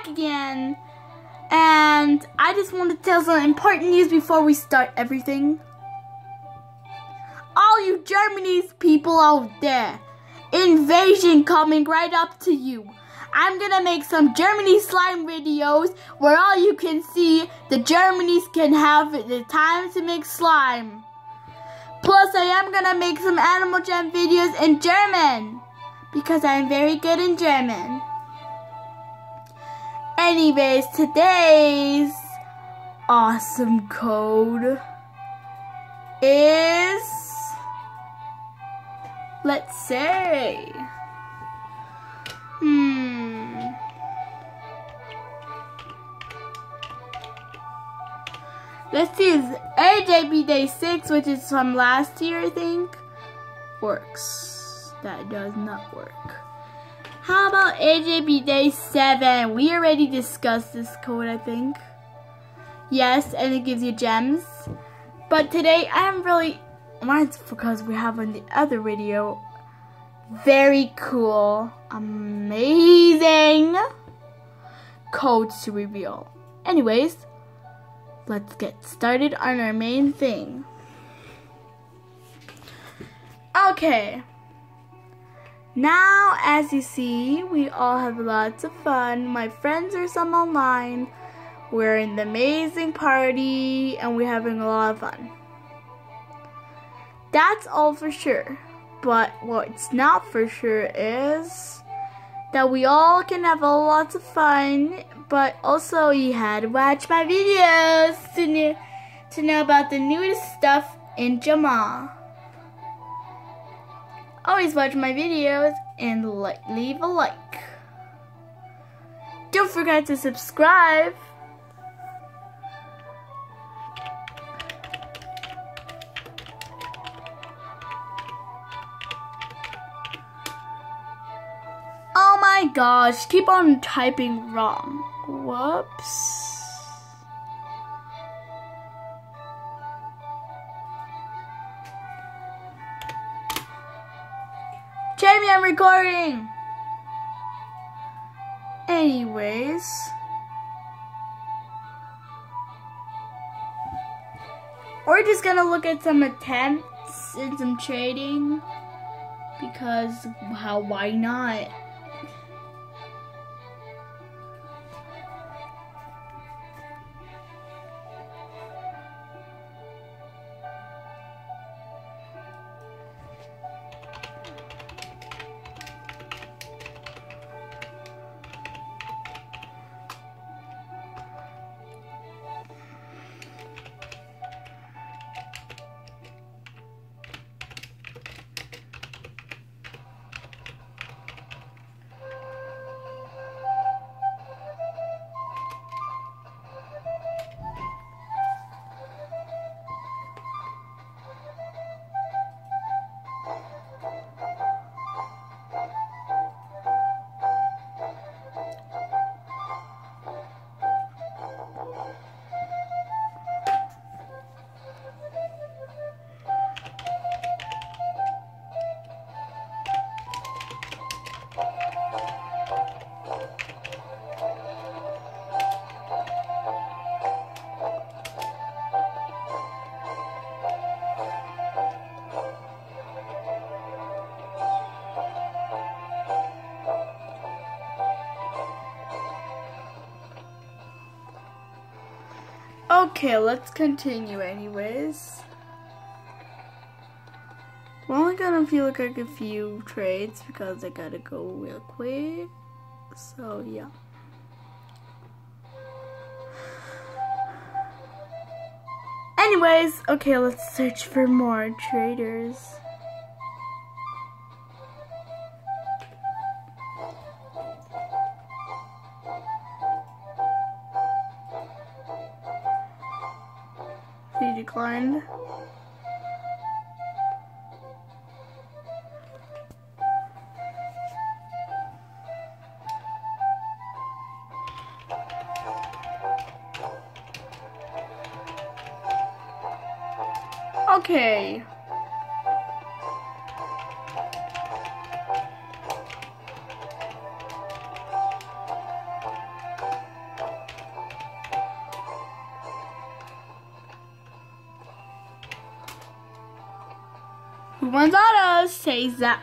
back again. And I just want to tell some important news before we start everything. All you Germany's people out there, invasion coming right up to you. I'm gonna make some Germany slime videos where all you can see the Germany's can have the time to make slime. Plus I am gonna make some Animal Jam videos in German because I'm very good in German. Anyways, today's awesome code is, let's say, let's see, is AJB Day 6, which is from last year, I think, works. That does not work. How about AJB Day 7? We already discussed this code, I think. Yes, and it gives you gems. But today, I'm really, mine's because we have on the other video, very cool, amazing codes to reveal. Anyways, let's get started on our main thing. Okay. Now, as you see, we all have lots of fun. My friends are some online. We're in the amazing party, and we're having a lot of fun. That's all for sure. But what's not for sure is that we all can have a lot of fun, but also you had to watch my videos to know about the newest stuff in Jamaa. Always watch my videos and leave a like. Don't forget to subscribe. Oh my gosh, keep on typing wrong. Whoops. Jamie, I'm recording! Anyways. We're just gonna look at some attempts and some trading. Because, why not? Okay, let's continue anyways. We're only gonna feel like a few trades because I gotta go real quick. So yeah. Anyways, okay, let's search for more traders. He declined. Okay. Who wants autos? Say Zap.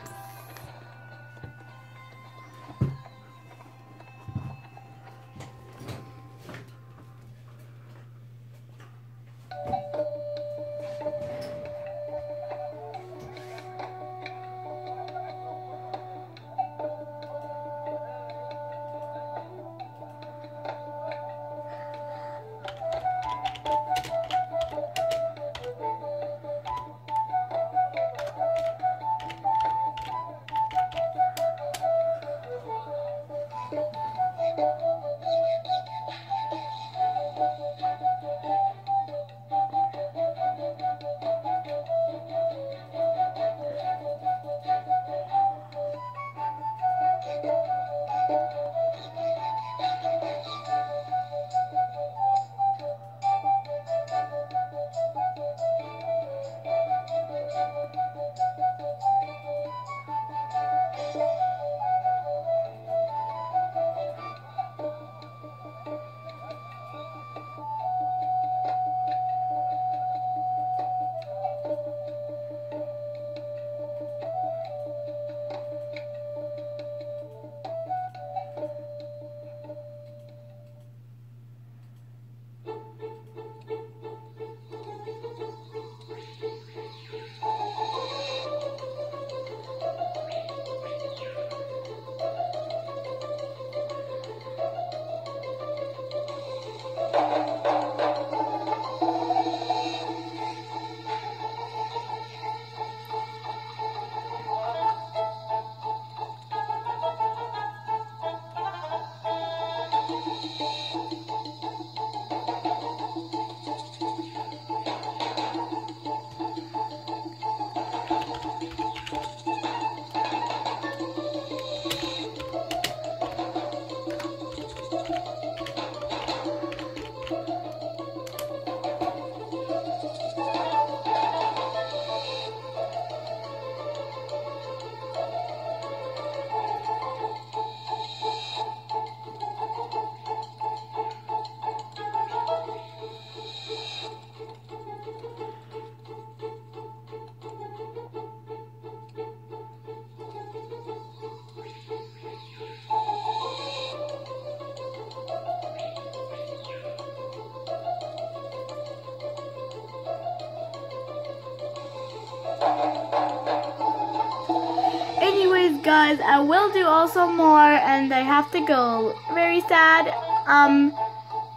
Anyways, guys, I will do also more, and I have to go. Very sad.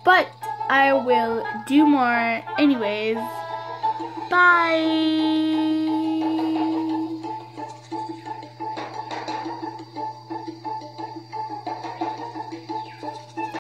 But I will do more. Anyways, bye.